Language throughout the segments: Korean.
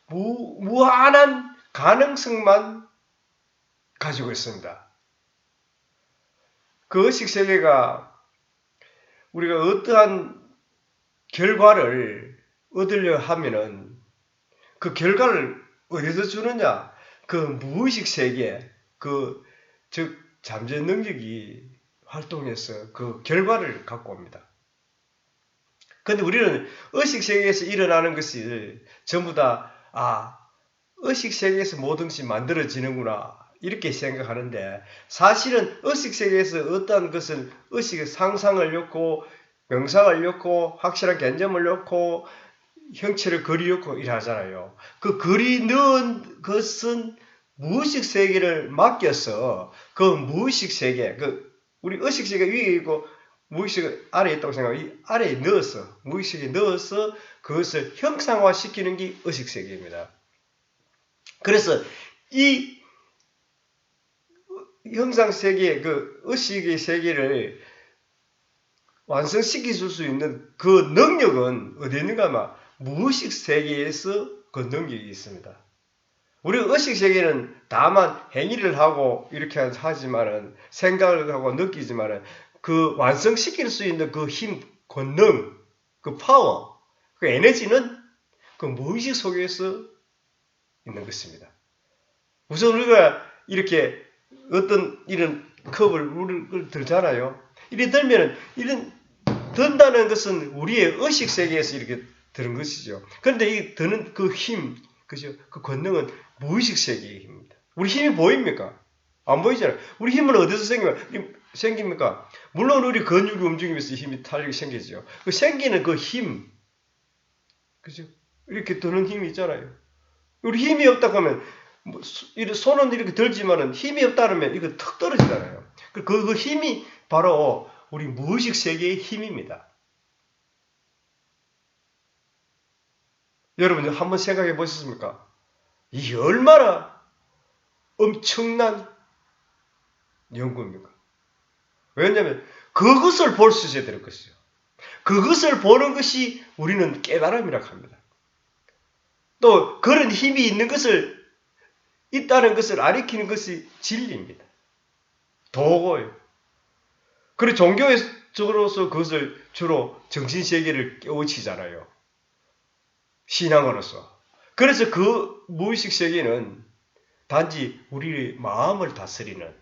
무한한 가능성만 가지고 있습니다. 그 의식세계가 우리가 어떠한 결과를 얻으려 하면은 그 결과를 어디서 주느냐? 그 무의식 세계, 즉 잠재 능력이 활동해서 그 결과를 갖고 옵니다. 근데 우리는 의식 세계에서 일어나는 것을 전부 다 의식 세계에서 모든 것이 만들어지는구나 이렇게 생각하는데, 사실은 의식 세계에서 어떠한 것은 의식의 상상을 넣고 명상을 넣고 확실한 개념을 넣고 형체를 그리 넣고 이러잖아요. 그 그리 넣은 것은 무의식 세계를 맡겨서 그 무의식 세계, 우리 의식 세계 위에 있고 무의식 아래에 있다고 생각하고 이 아래에 넣어서 무의식에 넣어서 그것을 형상화시키는 게 의식 세계입니다. 그래서 이 형상 세계, 그 의식의 세계를 완성시킬 수 있는 그 능력은 어디 있는가 하면 무의식 세계에서 그 능력이 있습니다. 우리 의식 세계는 다만 행위를 하고 이렇게 하지만은 생각을 하고 느끼지만은 그 완성시킬 수 있는 그 힘, 권능, 그 파워, 그 에너지는 그 무의식 속에서 있는 것입니다. 우선 우리가 이렇게 어떤 이런 컵을 들잖아요. 이렇게 들면은 이런 든다는 것은 우리의 의식 세계에서 이렇게 드는 것이죠. 그런데 이 드는 그 힘, 그죠? 그 권능은 무의식 세계의 힘입니다. 우리 힘이 보입니까? 안 보이잖아요. 우리 힘은 어디서 생깁니까? 물론 우리 근육이 움직이면서 힘이 탄력이 생기죠. 그 생기는 그 힘, 그죠? 이렇게 드는 힘이 있잖아요. 우리 힘이 없다고 하면 손은 이렇게 들지만은 힘이 없다면 이거 턱 떨어지잖아요. 그 힘이 바로 우리 무의식 세계의 힘입니다. 여러분 한번 생각해 보셨습니까? 이게 얼마나 엄청난 연구입니까? 왜냐하면 그것을 볼 수 있어야 될 것이죠. 그것을 보는 것이 우리는 깨달음이라고 합니다. 또 그런 힘이 있다는 것을 가리키는 것이 진리입니다. 도고요. 그리고 종교적으로서 그것을 주로 정신세계를 깨우치잖아요. 신앙으로서. 그래서 그 무의식 세계는 단지 우리의 마음을 다스리는,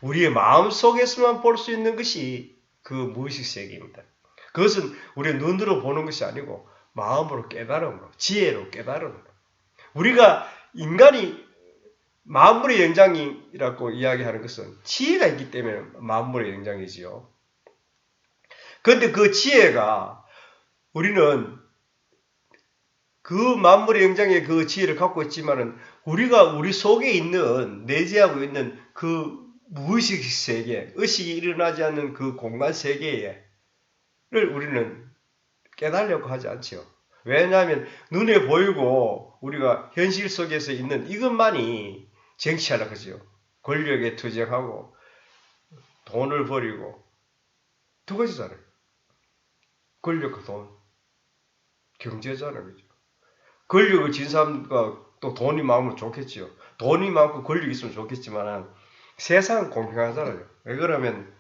우리의 마음 속에서만 볼 수 있는 것이 그 무의식 세계입니다. 그것은 우리의 눈으로 보는 것이 아니고 마음으로 깨달음으로, 지혜로 깨달음으로. 우리가 인간이 만물의 영장이라고 이야기하는 것은 지혜가 있기 때문에 만물의 영장이지요. 그런데 그 지혜가 우리는 그 만물의 영장의 그 지혜를 갖고 있지만은 우리가 우리 속에 있는 내재하고 있는 그 무의식 세계, 의식이 일어나지 않는 그 공간 세계를 우리는 깨달으려고 하지 않죠. 왜냐하면 눈에 보이고 우리가 현실 속에서 있는 이것만이 정치하라 그죠. 권력에 투쟁하고 돈을 버리고 두 가지잖아요. 권력과 돈, 경제잖아요, 그죠. 권력을 진 사람과 또 돈이 많으면 좋겠지요. 돈이 많고 권력이 있으면 좋겠지만 세상은 공평하잖아요. 왜 그러면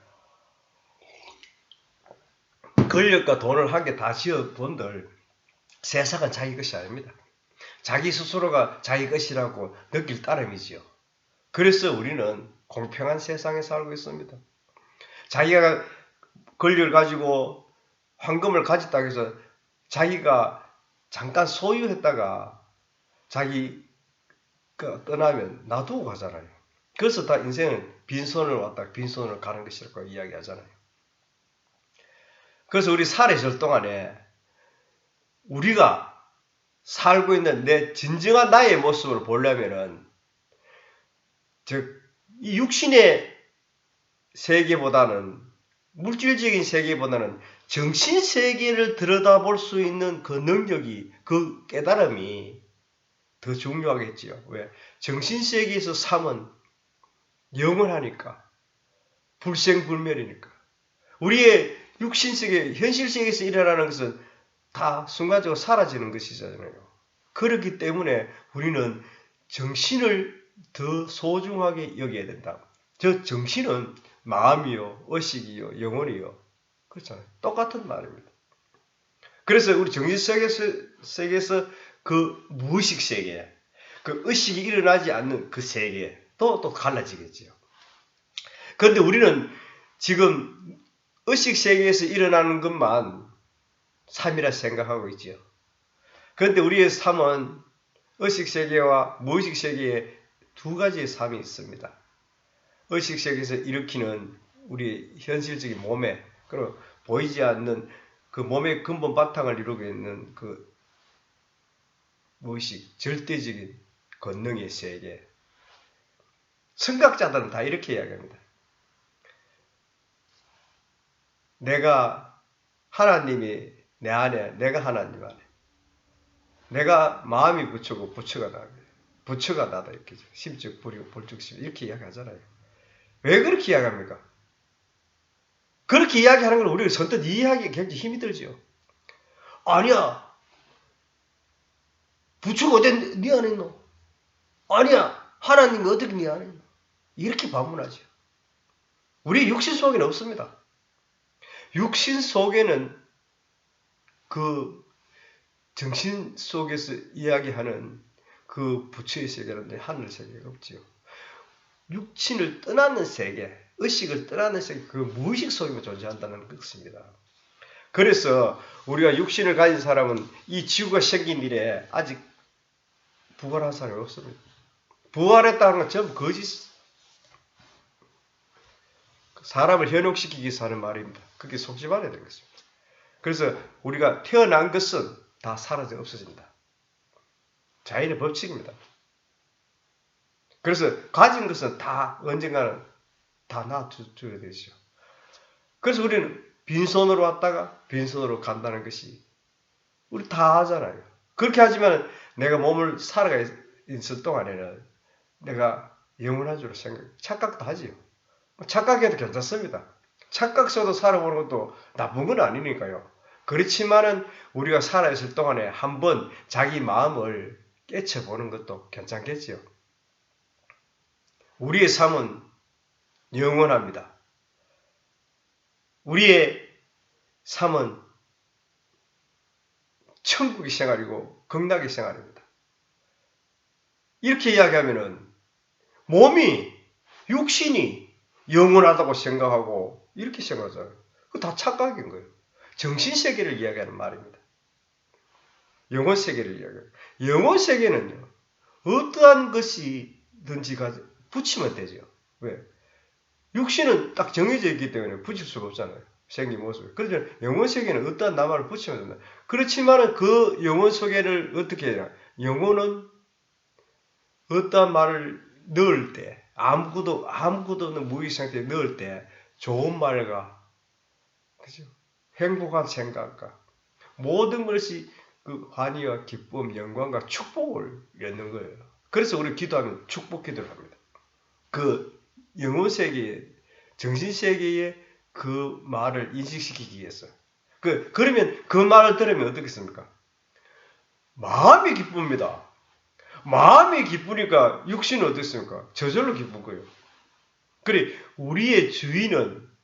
권력과 돈을 한 개 다 지어본들 세상은 자기 것이 아닙니다. 자기 스스로가 자기 것이라고 느낄 따름이지요. 그래서 우리는 공평한 세상에 살고 있습니다. 자기가 권력을 가지고 황금을 가졌다고 해서 자기가 잠깐 소유했다가 자기가 떠나면 놔두고 가잖아요. 그래서 다 인생은 빈손을 왔다 빈손을 가는 것이라고 이야기하잖아요. 그래서 우리 살아있을 동안에 우리가 살고 있는 내 진정한 나의 모습을 보려면은 즉 이 육신의 세계보다는 물질적인 세계보다는 정신 세계를 들여다볼 수 있는 그 능력이, 그 깨달음이 더 중요하겠지요. 왜? 정신 세계에서 삶은 영원하니까, 불생불멸이니까. 우리의 육신 세계, 현실 세계에서 일어나는 것은 다 순간적으로 사라지는 것이잖아요. 그렇기 때문에 우리는 정신을 더 소중하게 여겨야 된다. 저 정신은 마음이요, 의식이요, 영혼이요. 그렇잖아요. 똑같은 말입니다. 그래서 우리 정신세계에서 그 무의식 세계, 그 의식이 일어나지 않는 그 세계, 또 갈라지겠지요. 그런데 우리는 지금 의식 세계에서 일어나는 것만 삶이라 생각하고 있지요. 그런데 우리의 삶은 의식 세계와 무의식 세계에 두 가지의 삶이 있습니다. 의식 세계에서 일으키는 우리 현실적인 몸에, 그리고 보이지 않는 그 몸의 근본 바탕을 이루고 있는 그 무의식, 절대적인 권능의 세계. 선각자들은 다 이렇게 이야기합니다. 내가 하나님이 내 안에, 내가 하나님 안에. 내가 마음이 부처고 부처가 나다. 부처가 나다. 이렇게 심적, 불이고 볼적심 이렇게 이야기하잖아요. 왜 그렇게 이야기합니까? 그렇게 이야기하는 걸 우리가 선뜻 이해하기 굉장히 힘이 들죠. 아니야. 부처가 어디 네 안에 있노? 아니야. 하나님이 어떻게 네 안에 있노? 이렇게 반문하죠. 우리 육신 속에는 없습니다. 육신 속에는 그 정신 속에서 이야기하는 그 부처의 세계라든지 하늘 세계가 없지요. 육신을 떠나는 세계, 의식을 떠나는 세계, 그 무의식 속에만 존재한다는 것입니다. 그래서 우리가 육신을 가진 사람은 이 지구가 생긴 이래 아직 부활한 사람이 없습니다. 부활했다는 건 전부 거짓. 사람을 현혹시키기 위해서 하는 말입니다. 그게 속지 말아야 되겠습니다. 그래서 우리가 태어난 것은 다 사라져 없어진다. 자연의 법칙입니다. 그래서 가진 것은 다 언젠가는 다 놔줘야 되죠. 그래서 우리는 빈손으로 왔다가 빈손으로 간다는 것이 우리 다 하잖아요. 그렇게 하지만 내가 몸을 살아가 있을 동안에는 내가 영원한 줄로 착각도 하지요. 착각해도 괜찮습니다. 착각 속도 살아보는 것도 나쁜 건 아니니까요. 그렇지만은 우리가 살아있을 동안에 한번 자기 마음을 깨쳐보는 것도 괜찮겠지요. 우리의 삶은 영원합니다. 우리의 삶은 천국의 생활이고 극락의 생활입니다. 이렇게 이야기하면은 몸이, 육신이 영원하다고 생각하고 이렇게 생각하잖아요. 그거 다 착각인 거예요. 정신세계를 이야기하는 말입니다. 영혼세계를 이야기해요. 영혼세계는요, 어떠한 것이든지 붙이면 되죠. 왜? 육신은 딱 정해져 있기 때문에 붙일 수가 없잖아요. 생긴 모습. 그래서 영혼세계는 어떠한 나만을 붙이면 된다. 그렇지만 그 영혼세계를 어떻게 해야 되나? 영혼은 어떠한 말을 넣을 때, 아무것도 없는 무의 상태에 넣을 때 좋은 말과, 그죠? 행복한 생각과 모든 것이 그 환희와 기쁨, 영광과 축복을 엮는 거예요. 그래서 우리 기도하면 축복 기도를 합니다. 그 영혼세계, 정신세계의 그 말을 인식시키기 위해서. 그러면 그 말을 들으면 어떻겠습니까? 마음이 기쁩니다. 마음이 기쁘니까 육신은 어떻습니까? 저절로 기쁜 거예요. 그래, 우리의 주인은,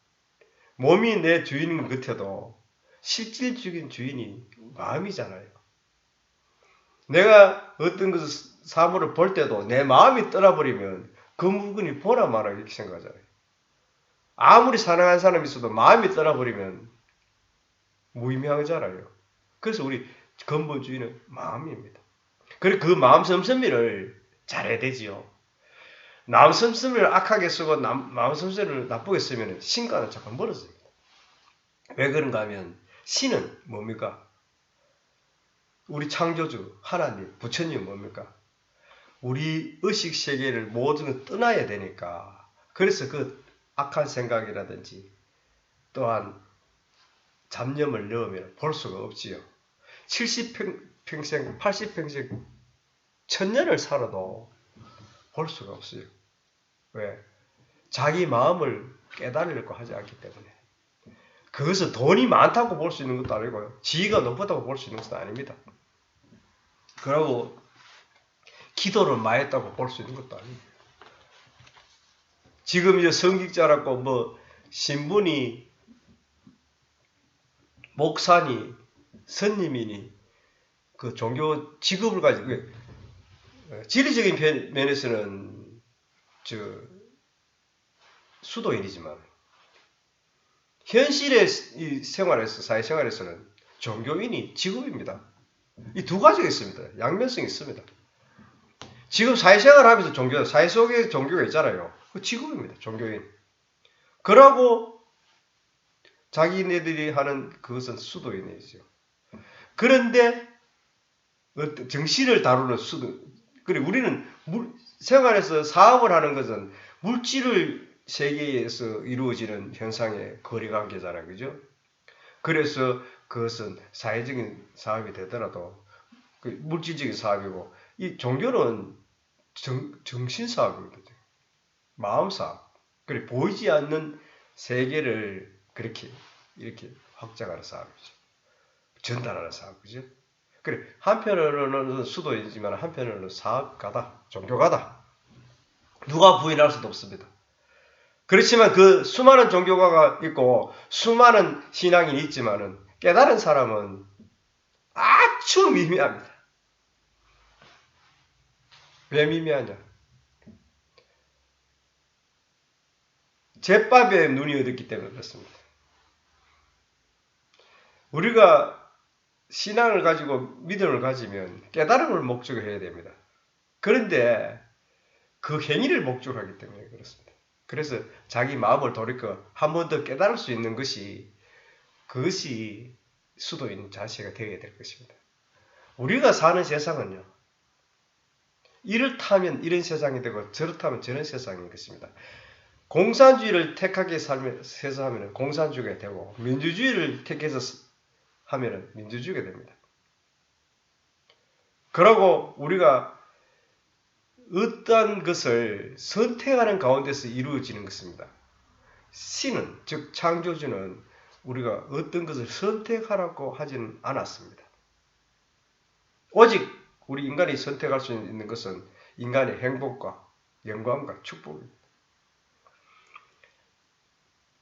몸이 내 주인인 것 같아도 실질적인 주인이 마음이잖아요. 내가 어떤 것을 사물을 볼 때도 내 마음이 떠나버리면 그 물건이 보나 마나 이렇게 생각하잖아요. 아무리 사랑하는 사람이 있어도 마음이 떠나버리면 무의미하잖아요. 그래서 우리 근본주의는 마음입니다. 그리고 그 마음 씀씀이를 잘해야 되지요. 마음 씀씀이를 악하게 쓰고 마음 씀씀이를 나쁘게 쓰면 신과는 자꾸 멀어집니다. 왜 그런가 하면 신은 뭡니까? 우리 창조주 하나님, 부처님은 뭡니까? 우리 의식세계를 모든 걸 떠나야 되니까 그래서 그 악한 생각이라든지 또한 잡념을 넣으면 볼 수가 없지요. 70평생, 80평생, 1000년을 살아도 볼 수가 없어요. 왜? 자기 마음을 깨달으려고 하지 않기 때문에. 그것은 돈이 많다고 볼 수 있는 것도 아니고요. 지위가 높다고 볼 수 있는 것도 아닙니다. 그러고 기도를 많이 했다고 볼 수 있는 것도 아닙니다. 지금 이제 성직자라고 뭐 신분이 목사니 선님이니 그 종교 직업을 가지고 지리적인 면에서는 저 수도인이지만 현실의 이 생활에서 사회생활에서는 종교인이 직업입니다. 이 두 가지가 있습니다. 양면성이 있습니다. 지금 사회생활하면서 사회 속에 종교가 있잖아요. 그 직업입니다. 종교인. 그러고 자기네들이 하는 그것은 수도인이죠. 그런데 정신을 다루는 수도. 그래 우리는 생활에서 사업을 하는 것은 물질을 세계에서 이루어지는 현상의 거래관계잖아요. 그죠? 그래서 그것은 사회적인 사업이 되더라도 물질적인 사업이고 이 종교는 정신 사업입니다. 마음 사업. 그래 보이지 않는 세계를 그렇게 이렇게 확장하는 사업이죠. 전달하는 사업이죠. 그래 한편으로는 수도이지만 한편으로는 사업가다, 종교가다. 누가 부인할 수도 없습니다. 그렇지만 그 수많은 종교가가 있고 수많은 신앙인이 있지만은 깨달은 사람은 아주 미미합니다. 왜 미미하냐? 제밥에 눈이 어둡기 때문에 그렇습니다. 우리가 신앙을 가지고 믿음을 가지면 깨달음을 목적으로 해야 됩니다. 그런데 그 행위를 목적으로 하기 때문에 그렇습니다. 그래서 자기 마음을 돌이켜 한 번 더 깨달을 수 있는 그것이 수도인 자세가 되어야 될 것입니다. 우리가 사는 세상은요. 이렇다면 이런 세상이 되고 저렇다면 저런 세상인 것입니다. 공산주의를 택하게 해서 하면 공산주의가 되고 민주주의를 택해서 하면 민주주의가 됩니다. 그러고 우리가 어떤 것을 선택하는 가운데서 이루어지는 것입니다. 신은 즉 창조주는 우리가 어떤 것을 선택하라고 하지는 않았습니다. 오직 우리 인간이 선택할 수 있는 것은 인간의 행복과 영광과 축복입니다.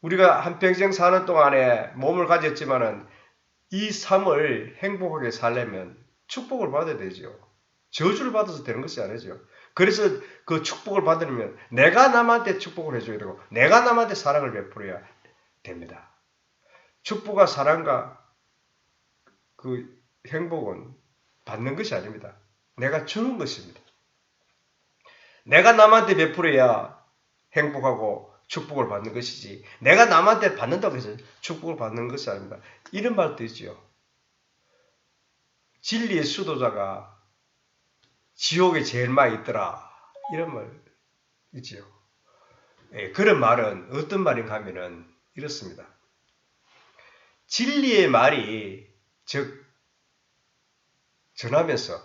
우리가 한평생 사는 동안에 몸을 가졌지만은 이 삶을 행복하게 살려면 축복을 받아야 되죠. 저주를 받아서 되는 것이 아니죠. 그래서 그 축복을 받으려면 내가 남한테 축복을 해줘야 되고 내가 남한테 사랑을 베풀어야 됩니다. 축복과 사랑과 그 행복은 받는 것이 아닙니다. 내가 주는 것입니다. 내가 남한테 베풀어야 행복하고 축복을 받는 것이지 내가 남한테 받는다고 해서 축복을 받는 것이 아닙니다. 이런 말도 있죠. 진리의 수도자가 지옥에 제일 많이 있더라. 이런 말 있죠. 예, 그런 말은 어떤 말인가 하면은 이렇습니다. 진리의 말이 즉 전하면서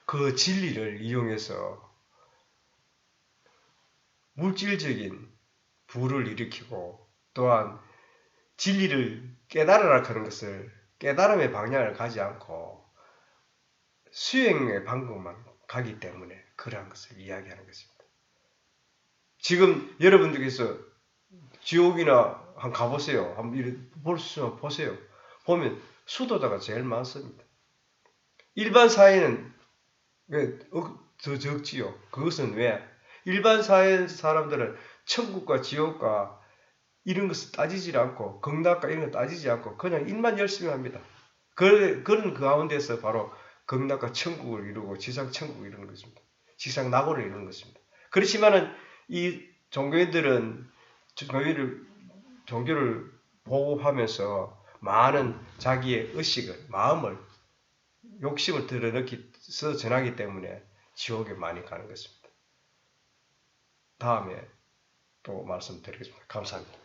그 진리를 이용해서 물질적인 부를 일으키고 또한 진리를 깨달으라 하는 것을 깨달음의 방향을 가지 않고 수행의 방법만 가기 때문에 그러한 것을 이야기하는 것입니다. 지금 여러분들께서 지옥이나 한번 가보세요. 한번 볼 수 있으면 보세요. 보면 수도자가 제일 많습니다. 일반 사회는 왜 더 적지요? 그것은 왜? 일반 사회 사람들은 천국과 지옥과 이런 것을 따지지 않고 극락과 이런 거 따지지 않고 그냥 일만 열심히 합니다. 그런 그 가운데서 바로 극락과 천국을 이루고 지상 천국을 이루는 것입니다. 지상 낙원을 이루는 것입니다. 그렇지만은 이 종교인들은 종교를 보호하면서 많은 자기의 의식을 마음을 욕심을 드러넣기서 전하기 때문에 지옥에 많이 가는 것입니다. 다음에 또 말씀드리겠습니다. 감사합니다.